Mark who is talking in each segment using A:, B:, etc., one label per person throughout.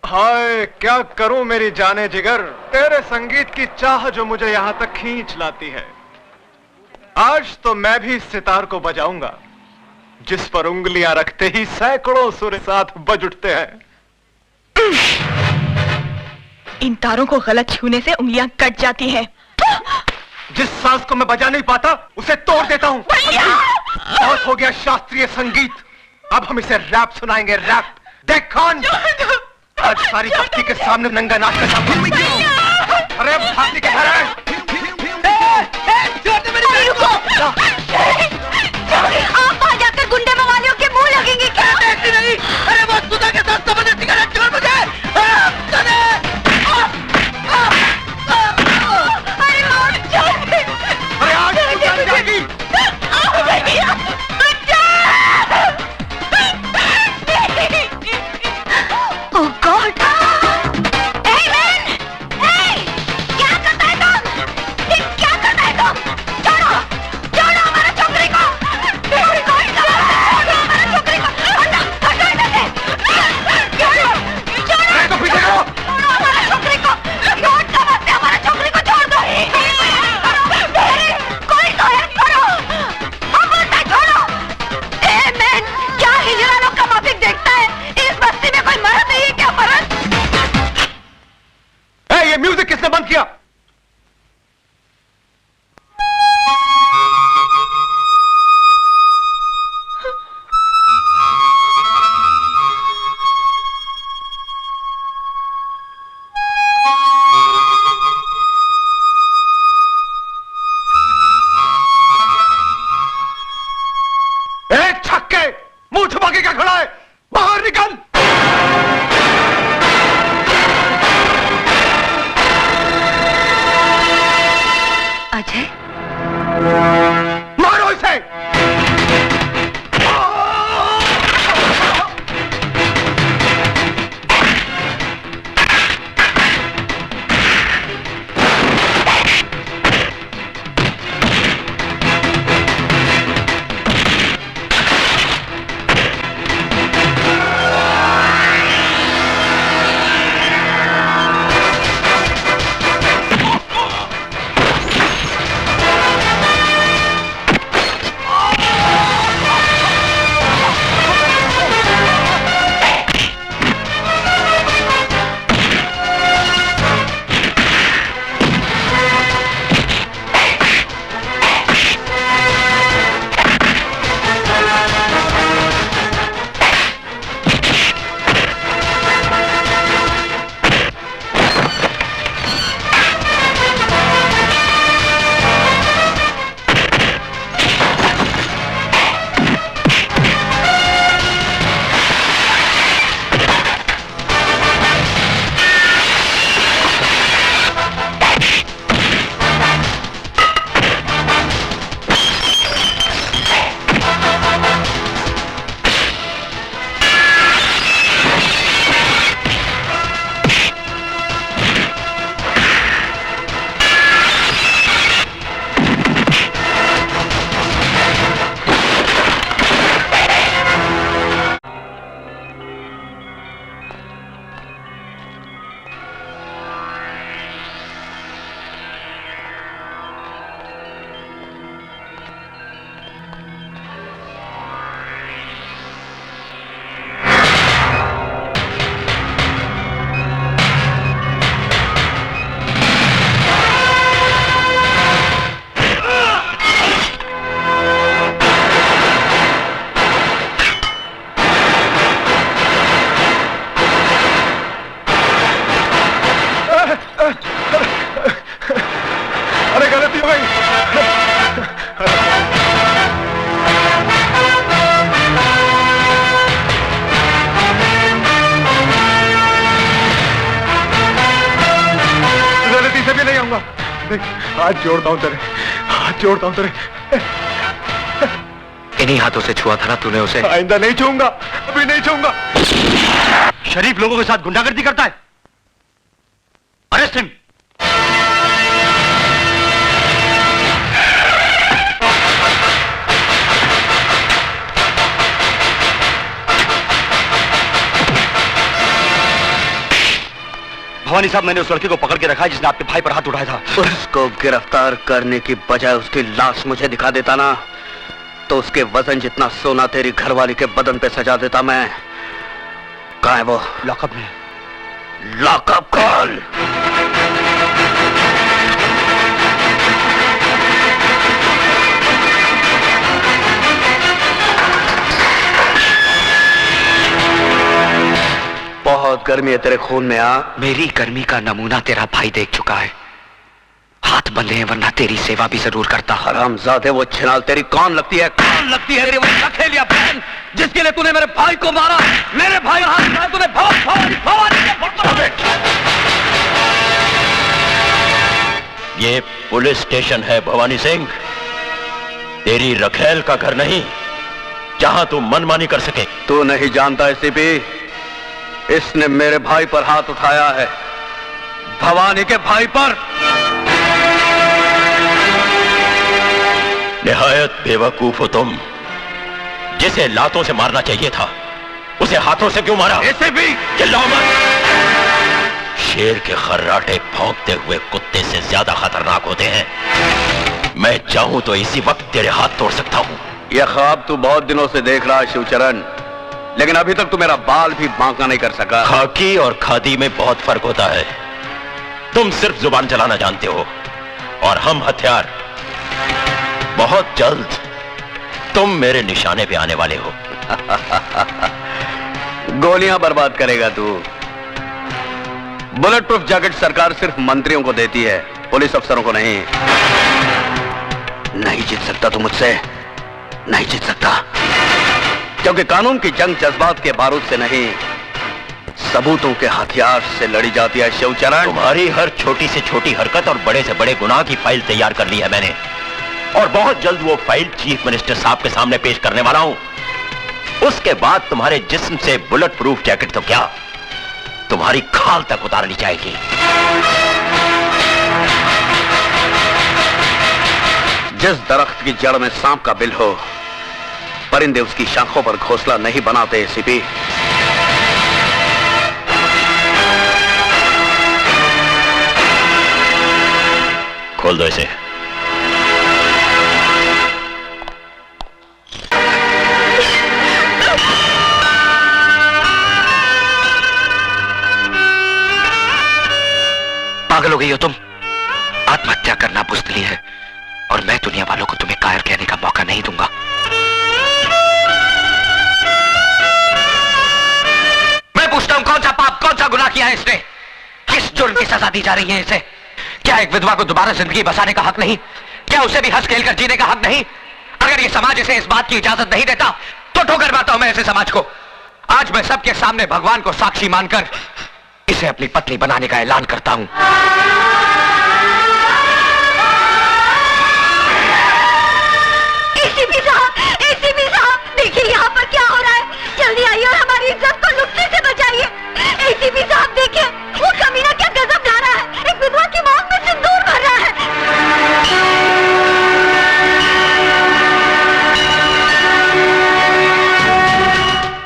A: हाय क्या करूं मेरी जाने जिगर, तेरे संगीत की चाह जो मुझे यहां तक खींच लाती है। आज तो मैं भी इस सितार को बजाऊंगा जिस पर उंगलियां रखते ही सैकड़ों सुर साथ बज उठते हैं।
B: इन तारों को गलत छूने से उंगलियां कट जाती हैं।
A: जिस सांस को मैं बजा नहीं पाता उसे तोड़ देता हूं। बहुत हो गया शास्त्रीय संगीत, अब हम इसे रैप सुनाएंगे, रैप। देख कौन आज सारी भक्ति के सामने नंगा नाच का। अरे भाती के घर
B: आप वहां जाकर गुंडे मवालियों के मुंह लगेंगे क्या?
C: नहीं, अरे वो सुधा के साथ समझ सिगरेट छोड़ मुझे।
A: अरे आज तू जान जाएगी।
B: Oh God! Hey man! Hey! क्या करता है तुम? क्या करता है तुम? छोड़ो! छोड़ो हमारे छोकरी को! छोड़ो हमारे छोकरी को! हटो! हटो इधर से! छोड़ो! छोड़ो!
A: तो पीछे करो!
B: छोड़ो हमारे छोकरी को! छोड़ दो मत, हमारे छोकरी को छोड़ दो! कोई तो हेल्प करो! हम बोलते छोड़ो! Hey man! क्या हिजड़ालों का माफिक देखता है? इस बस्ती में कोई मर्द नहीं है क्या? मर्द?
A: ये म्यूजिक किसने बंद किया? छक्के, मुंह छुपा के क्या खड़ा है? बाहर निकल!
B: अजय,
A: मारो इसे! हाथ जोड़ता हूं तेरे, हाथ जोड़ता हूं तेरे।
D: इन्हीं हाथों से छुआ था ना तूने उसे?
A: आइंदा नहीं छूऊंगा, अभी नहीं छूऊंगा।
D: शरीफ लोगों के साथ गुंडागर्दी करता है, अरेस्ट हिम। भवानी साहब, मैंने उस लड़के को पकड़ के रखा है जिसने आपके भाई पर हाथ उठाया था।
E: उसको गिरफ्तार करने की बजाय उसकी लाश मुझे दिखा देता ना, तो उसके वजन जितना सोना तेरी घरवाली के बदन पे सजा देता मैं। कहाँ है वो?
D: लॉकअप में।
E: Lockup call. बहुत गर्मी है तेरे खून में।
F: मेरी गर्मी का नमूना तेरा भाई देख चुका है। हाथ बंधे हैं, वरना तेरी सेवा भी जरूर करता।
E: हरामजादे, वो छिनाल तेरी कौन लगती है?
C: कौन लगती है तेरी वो लखेलिया बहन, जिसके लिए तूने मेरे भाई को मारा? मेरे भाई हाथ में तूने
G: ये पुलिस स्टेशन है भवानी सिंह, तेरी रखेल का घर नहीं जहां तू मनमानी कर सके।
E: तू नहीं जानता एसीपी, इसने मेरे भाई पर हाथ उठाया है, भवानी के भाई पर।
G: निहायत बेवकूफ हो तुम। जिसे लातों से मारना चाहिए था उसे हाथों से क्यों मारा?
E: एसीपी
G: चिल्लाओ मत। शेर के खर्राटे भौंकते हुए कुत्ते से ज्यादा खतरनाक होते हैं। मैं चाहूं तो इसी वक्त तेरे हाथ तोड़ सकता हूं।
E: यह ख्वाब तू बहुत दिनों से देख रहा है शिवचरण, लेकिन अभी तक तू मेरा बाल भी बांका नहीं कर सका।
G: खाकी और खादी में बहुत फर्क होता है। तुम सिर्फ जुबान चलाना जानते हो और हम हथियार। बहुत जल्द तुम मेरे निशाने पे आने वाले हो।
E: गोलियां बर्बाद करेगा तू। बुलेट प्रूफ जैकेट सरकार सिर्फ मंत्रियों को देती है, पुलिस अफसरों को नहीं। नहीं जीत सकता तू मुझसे, नहीं जीत सकता, क्योंकि कानून की जंग जज्बात के बारूद से नहीं, सबूतों के हथियार से लड़ी जाती है शिवचरण।
G: तुम्हारी हर छोटी से छोटी हरकत और बड़े से बड़े गुनाह की फाइल तैयार कर ली है मैंने, और बहुत जल्द वो फाइल चीफ मिनिस्टर साहब के सामने पेश करने वाला हूं। उसके बाद तुम्हारे जिस्म से बुलेट प्रूफ जैकेट तो क्या, तुम्हारी खाल तक उतार ली जाएगी।
E: जिस दरख्त की जड़ में सांप का बिल हो, परिंदे उसकी शाखों पर घोंसला नहीं बनाते एसीपी।
G: खोल दो इसे।
F: पागल हो गई हो तुम? आत्महत्या करना बुज़दिली है, और मैं दुनिया वालों को तुम्हें कायर कहने का मौका नहीं दूंगा। मैं पूछता हूं, कौन सा पाप, कौन सा गुनाह किया है इसने? किस जुर्म की सजा दी जा रही है इसे? क्या एक विधवा को दोबारा जिंदगी बसाने का हक नहीं? क्या उसे भी हंस खेल कर जीने का हक नहीं? अगर ये समाज इसे इस बात की इजाजत नहीं देता तो ठोकर मारता हूं मैं ऐसे समाज को। आज मैं सबके सामने भगवान को साक्षी मानकर इसे अपनी पत्नी बनाने का ऐलान करता हूं।
B: एसीपी साहब, देखिए यहाँ पर क्या हो रहा है। जल्दी आइए और हमारी इज्जत को लुटने से बचाइए। एसीपी साहब देखिए, वो कमीना क्या गजब ला रहा है, एक विधवा की मौत में सिंदूर भर रहा है।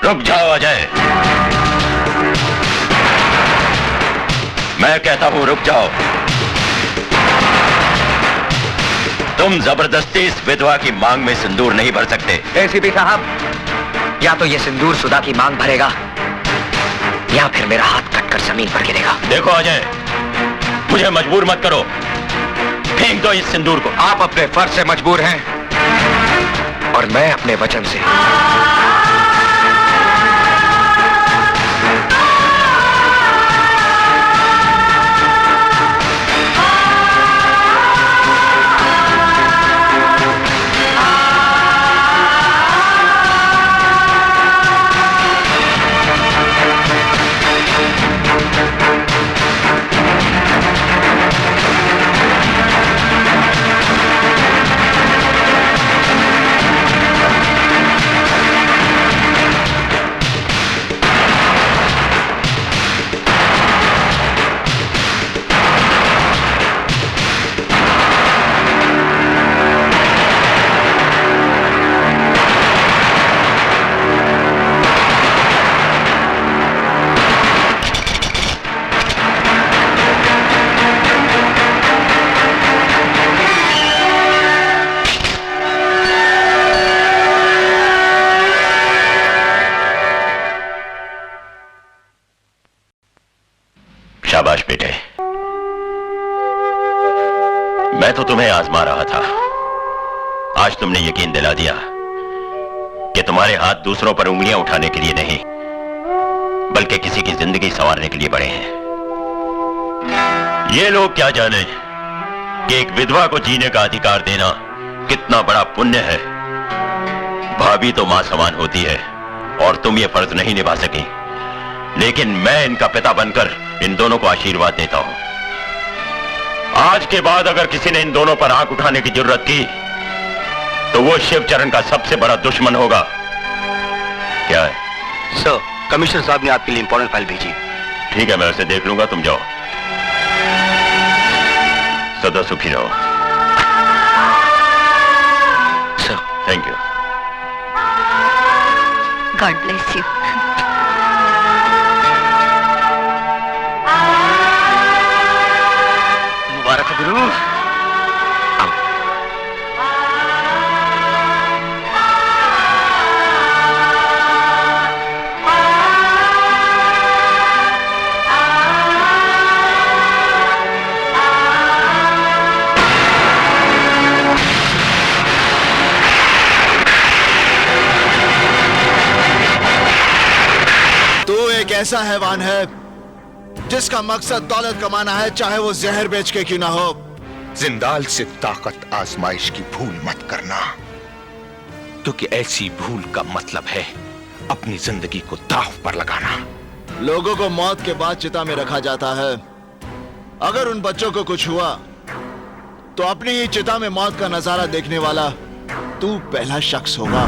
G: रुक जाओ अजय, मैं कहता हूं रुक जाओ। तुम जबरदस्ती इस विधवा की मांग में सिंदूर नहीं भर सकते।
F: एसीपी साहब, या तो ये सिंदूर सुधा की मांग भरेगा या फिर मेरा हाथ कटकर जमीन पर गिरेगा।
G: देखो अजय, मुझे मजबूर मत करो, फेंक दो इस सिंदूर को।
F: आप अपने फर्ज से मजबूर हैं और मैं अपने वचन से।
G: शाबाश बेटे, मैं तो तुम्हें आजमा रहा था। आज तुमने यकीन दिला दिया कि तुम्हारे हाथ दूसरों पर उंगलियां उठाने के लिए नहीं, बल्कि किसी की जिंदगी संवारने के लिए बड़े हैं। ये लोग क्या जाने कि एक विधवा को जीने का अधिकार देना कितना बड़ा पुण्य है। भाभी तो मां समान होती है और तुम ये फर्ज नहीं निभा सकी, लेकिन मैं इनका पिता बनकर इन दोनों को आशीर्वाद देता हूं। आज के बाद अगर किसी ने इन दोनों पर आंख उठाने की जरूरत की तो वो शिवचरण का सबसे बड़ा दुश्मन होगा। क्या है
E: सर, कमिश्नर साहब ने आपके लिए इंपॉर्टेंट फाइल भेजी।
G: ठीक है, मैं उसे देख लूंगा, तुम जाओ। सदा सुखी रहो।
E: Sir,
G: thank you.
B: God bless you.
E: मुबारक हो गुरु।
H: एक ऐसा हैवान है जिसका मकसद दौलत कमाना है, चाहे वो जहर बेच के क्यों ना हो।
I: जिंदाल से ताकत आजमाइश की भूल मत करना, क्योंकि ऐसी भूल का मतलब है अपनी जिंदगी को दांव पर लगाना।
H: लोगों को मौत के बाद चिता में रखा जाता है। अगर उन बच्चों को कुछ हुआ तो अपनी ही चिता में मौत का नजारा देखने वाला तू पहला शख्स होगा।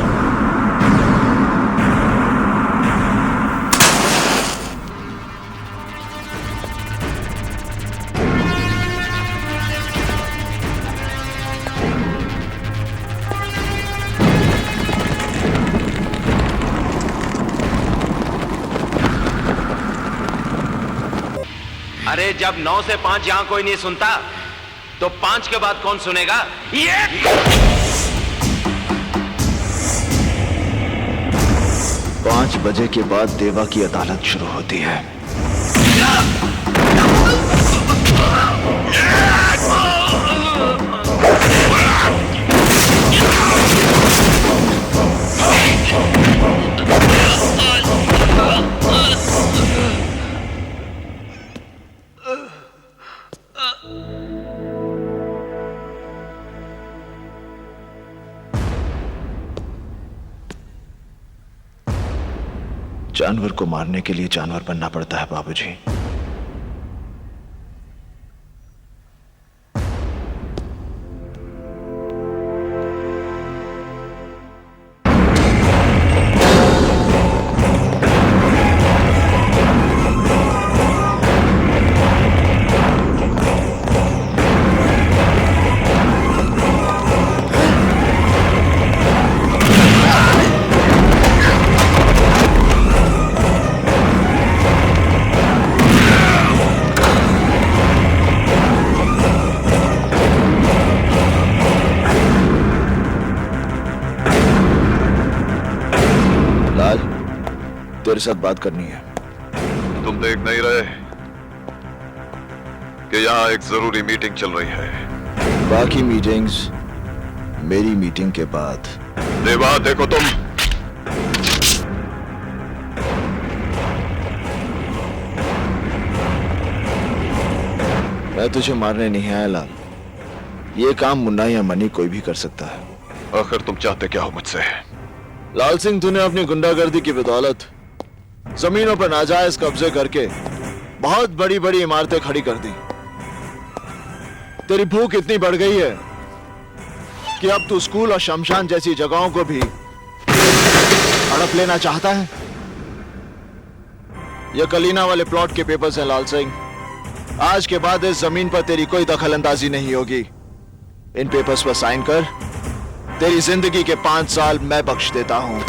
C: अरे जब 9 से 5 यहां कोई नहीं सुनता तो 5 के बाद कौन सुनेगा? ये
H: 5 बजे के बाद देवा की अदालत शुरू होती है। जानवर को मारने के लिए जानवर बनना पड़ता है बाबूजी। तेरे साथ बात करनी है।
J: तुम देख नहीं रहे कि यहाँ एक जरूरी मीटिंग चल रही है?
H: बाकी मीटिंग्स मेरी मीटिंग के बाद।
J: देवा, देखो तुम
H: मैं तुझे मारने नहीं आया लाल। ये काम मुन्ना या मनी कोई भी कर सकता है।
J: आखिर तुम चाहते क्या हो मुझसे?
H: लाल सिंह, तूने अपनी गुंडागर्दी की बदौलत जमीनों पर नाजायज कब्जे करके बहुत बड़ी बड़ी इमारतें खड़ी कर दी। तेरी भूख इतनी बढ़ गई है कि अब तू स्कूल और शमशान जैसी जगहों को भी हड़प लेना चाहता है। ये कलीना वाले प्लॉट के पेपर्स हैं लाल सिंह। आज के बाद इस जमीन पर तेरी कोई दखलंदाजी नहीं होगी। इन पेपर्स पर साइन कर, तेरी जिंदगी के 5 साल मैं बख्श देता हूं।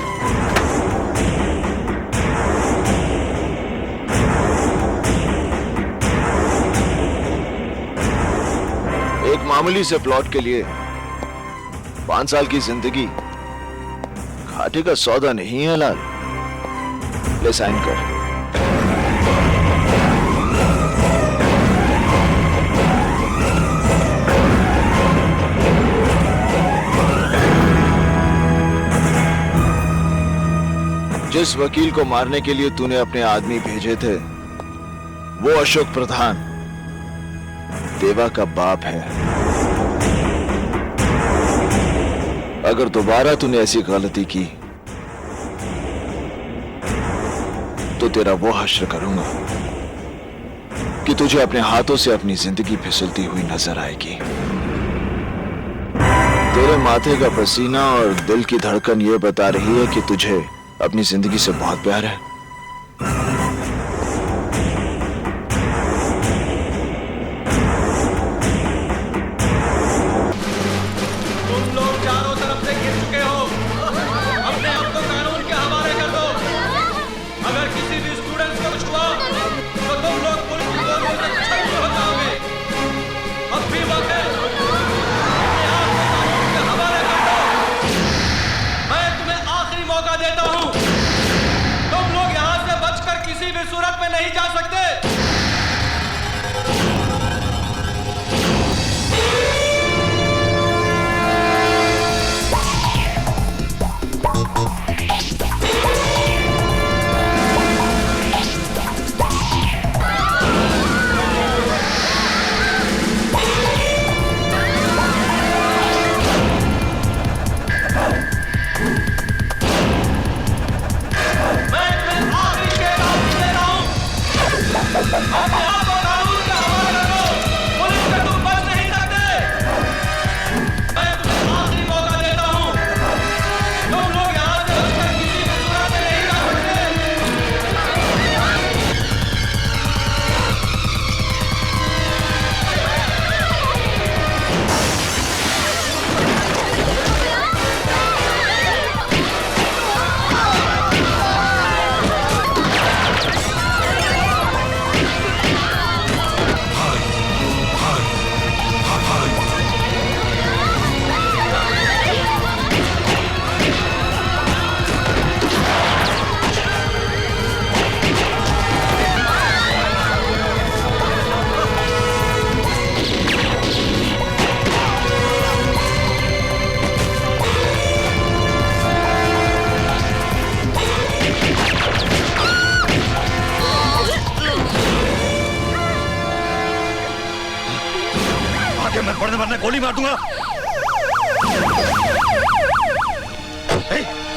H: एक मामूली से प्लॉट के लिए 5 साल की जिंदगी घाटे का सौदा नहीं है लाल। ले साइन कर। जिस वकील को मारने के लिए तूने अपने आदमी भेजे थे वो अशोक प्रधान देवा का बाप है। अगर दोबारा तूने ऐसी गलती की तो तेरा वो हश्र करूंगा कि तुझे अपने हाथों से अपनी जिंदगी फिसलती हुई नजर आएगी। तेरे माथे का पसीना और दिल की धड़कन ये बता रही है कि तुझे अपनी जिंदगी से बहुत प्यार है।
C: तुम लोग चारों तरफ से घिर चुके हो, अपने आप को कानून के हवाले कर दो। अगर किसी भी स्टूडेंट को कुछ हुआ तो तुम लोग पुलिस की गोलियों से छलनी हो जाओगे। अब भी वक्त है, अपने आप को कानून के हवाले कर दो। मैं तुम्हें आखिरी मौका देता हूं, तुम लोग यहां से बचकर किसी भी सूरत में नहीं जा सकते।
D: मैं गोली मार दूंगा।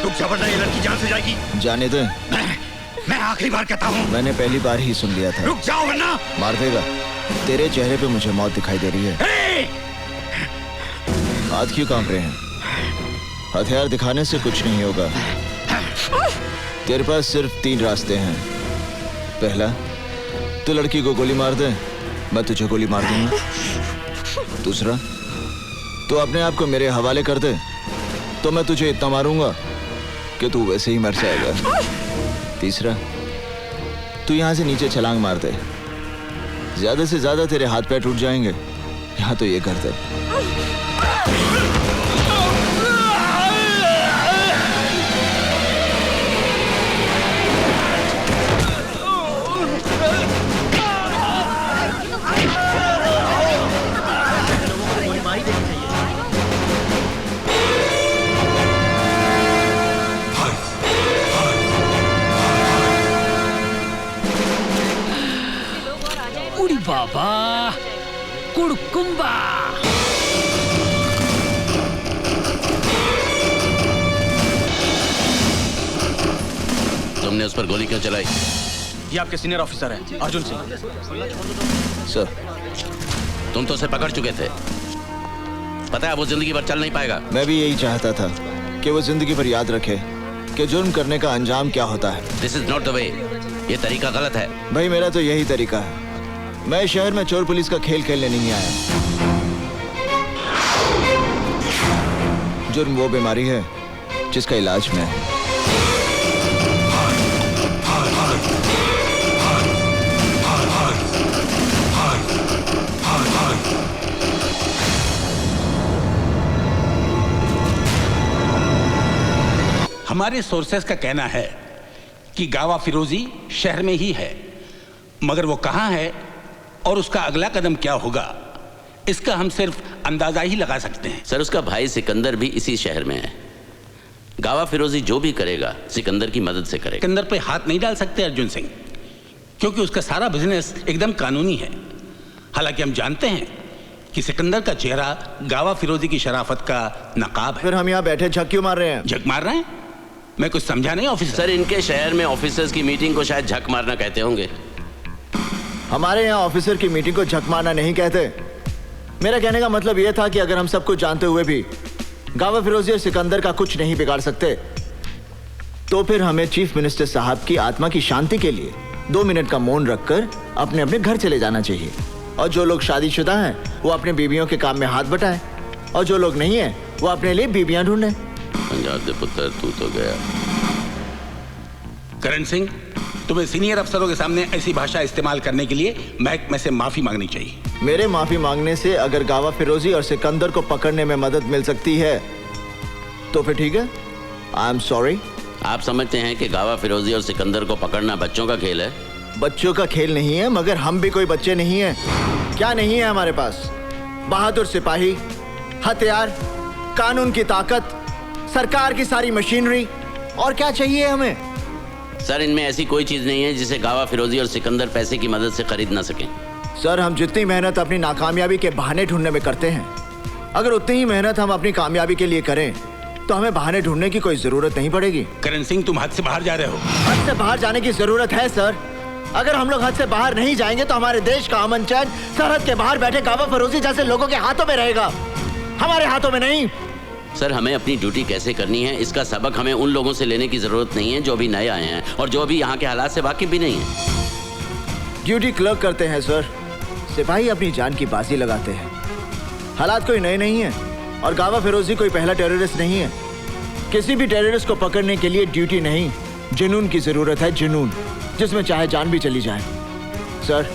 D: रुक जा वरना ये लड़की जान से जाएगी।
H: जाने दे।
D: मैं आखिरी बार कहता हूँ।
H: मैंने पहली बार ही सुन लिया था।
D: रुक जाओ वरना
H: मार देगा। तेरे चेहरे पे मुझे मौत दिखाई दे रही है। हाथ क्यों कांप रहे हैं? हथियार दिखाने से कुछ नहीं होगा। तेरे पास सिर्फ 3 रास्ते हैं। पहला, तू लड़की को गोली मार दे, मैं तुझे गोली मार दूंगा। दूसरा, तू अपने आप को मेरे हवाले कर दे तो मैं तुझे इतना मारूंगा कि तू वैसे ही मर जाएगा। तीसरा, तू यहां से नीचे छलांग मार दे, ज्यादा से ज्यादा तेरे हाथ पैर टूट जाएंगे। यहां तो ये कर दे।
K: बाबा कुड़कुम्बा।
G: तुमने उस पर गोली क्यों चलाई?
C: ये आपके सीनियर ऑफिसर हैं, अर्जुन सिंह।
H: सर,
G: तुम तो उसे पकड़ चुके थे, पता है वो जिंदगी भर चल नहीं पाएगा।
H: मैं भी यही चाहता था कि वो जिंदगी भर याद रखे कि जुर्म करने का अंजाम क्या होता है।
G: This is not the way, ये तरीका गलत है।
H: भाई मेरा तो यही तरीका है। मैं शहर में चोर पुलिस का खेल खेलने नहीं आया। जुर्म वो बीमारी है जिसका इलाज मैं है।
L: हमारे सोर्सेस का कहना है कि गावा फिरोजी शहर में ही है, मगर वो कहां है और उसका अगला कदम क्या होगा इसका हम सिर्फ अंदाजा ही लगा सकते हैं।
G: सर, उसका भाई सिकंदर भी इसी शहर में है।
K: गावा फिरोजी जो भी करेगा सिकंदर की मदद से करेगा।
L: सिकंदर पे हाथ नहीं डाल सकते अर्जुन सिंह, क्योंकि उसका सारा बिजनेस एकदम कानूनी है। हालांकि हम जानते हैं कि सिकंदर का चेहरा गावा फिरोजी की शराफत का नकाब है।
H: फिर हम यहाँ बैठे झक क्यों मार रहे हैं?
L: झक मार रहे हैं? मैं कुछ समझा नहीं ऑफिसर।
K: सर, इनके शहर में ऑफिसर्स की मीटिंग को शायद झक मारना कहते होंगे।
H: हमारे यहाँ ऑफिसर की मीटिंग को झक मारना नहीं कहते। मेरा कहने का मतलब यह था कि अगर हम सब कुछ जानते हुए भी गावा फिरोजी और सिकंदर का कुछ नहीं बिगाड़ सकते, तो फिर हमें चीफ मिनिस्टर साहब की आत्मा की शांति के लिए 2 मिनट का मौन रखकर अपने अपने घर चले जाना चाहिए। और जो लोग शादीशुदा हैं वो अपने बीवियों के काम में हाथ बटाएं, और जो लोग नहीं हैं वो अपने लिए बीवियां ढूंढें।
K: पंजाब दे पुत्र, तू तो गया।
L: करण सिंह, तुम्हें सीनियर अफसरों के सामने ऐसी भाषा इस्तेमाल करने के लिए महकमे से माफी मांगनी चाहिए।
H: मेरे माफी मांगने से अगर गावा फिरोजी और सिकंदर को पकड़ने में मदद मिल सकती है तो फिर ठीक है, आई एम सॉरी।
K: आप समझते हैं कि गावा फिरोजी और सिकंदर को पकड़ना बच्चों का खेल है?
H: बच्चों का खेल नहीं है, मगर हम भी कोई बच्चे नहीं हैं। क्या नहीं है हमारे पास? बहादुर सिपाही, हथियार, कानून की ताकत, सरकार की सारी मशीनरी, और क्या चाहिए हमें?
K: सर, इनमें ऐसी कोई चीज नहीं है जिसे गावा फिरोजी और सिकंदर पैसे की मदद से खरीद ना सकें।
H: सर, हम जितनी मेहनत अपनी नाकामयाबी के बहाने ढूंढने में करते हैं, अगर उतनी ही मेहनत हम अपनी कामयाबी के लिए करें तो हमें बहाने ढूंढने की कोई जरूरत नहीं पड़ेगी।
L: करण सिंह, तुम हद से बाहर जा रहे हो।
H: हद से बाहर जाने की जरूरत है सर। अगर हम लोग हद से बाहर नहीं जाएंगे तो हमारे देश का अमन चैन सरहद के बाहर बैठे गावा फिरोजी जैसे लोगों के हाथों में रहेगा, हमारे हाथों में नहीं।
K: सर, हमें अपनी ड्यूटी कैसे करनी है इसका सबक हमें उन लोगों से लेने की जरूरत नहीं है जो अभी नए आए हैं और जो अभी यहाँ के हालात से वाकिफ भी नहीं है।
H: ड्यूटी क्लर्क करते हैं सर, सिपाही अपनी जान की बाजी लगाते हैं। हालात कोई नए नहीं है और गावा फिरोजी कोई पहला टेररिस्ट नहीं है। किसी भी टेररिस्ट को पकड़ने के लिए ड्यूटी नहीं, जुनून की जरूरत है, जुनून, जिसमें चाहे जान भी चली जाए। सर,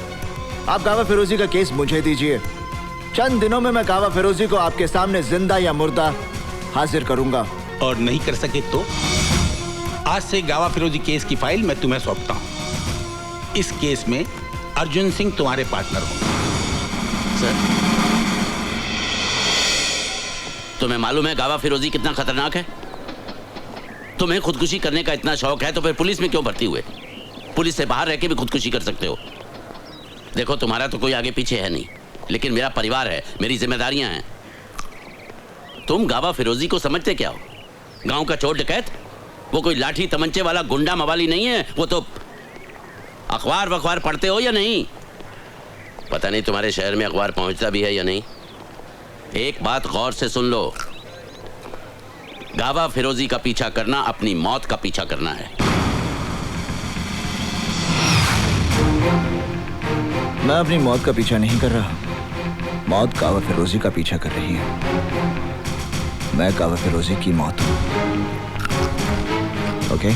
H: आप गावा फिरोजी का केस मुझे दीजिए, चंद दिनों में मैं गावा फिरोजी को आपके सामने जिंदा या मुर्दा हाजिर करूंगा।
L: और नहीं कर सके तो आज से गावा फिरोजी केस की फाइल मैं तुम्हें सौंपता हूं। इस केस में अर्जुन सिंह तुम्हारे पार्टनर होंगे।
K: सर, तुम्हें मालूम है गावा फिरोजी कितना खतरनाक है? तुम्हें खुदकुशी करने का इतना शौक है तो फिर पुलिस में क्यों भर्ती हुए? पुलिस से बाहर रह के भी खुदकुशी कर सकते हो। देखो, तुम्हारा तो कोई आगे पीछे है नहीं, लेकिन मेरा परिवार है, मेरी जिम्मेदारियां हैं। तुम गावा फिरोजी को समझते क्या हो? गांव का चोर डकैत? वो कोई लाठी तमंचे वाला गुंडा मवाली नहीं है। वो तो अखबार वखबार पढ़ते हो या नहीं? पता नहीं तुम्हारे शहर में अखबार पहुंचता भी है या नहीं। एक बात गौर से सुन लो, गावा फिरोजी का पीछा करना अपनी मौत का पीछा करना है।
H: मैं अपनी मौत का पीछा नहीं कर रहा, मौत गावा फिरोजी का पीछा कर रही है। मैं गावा फिरोजी की मौत हूं। ओके?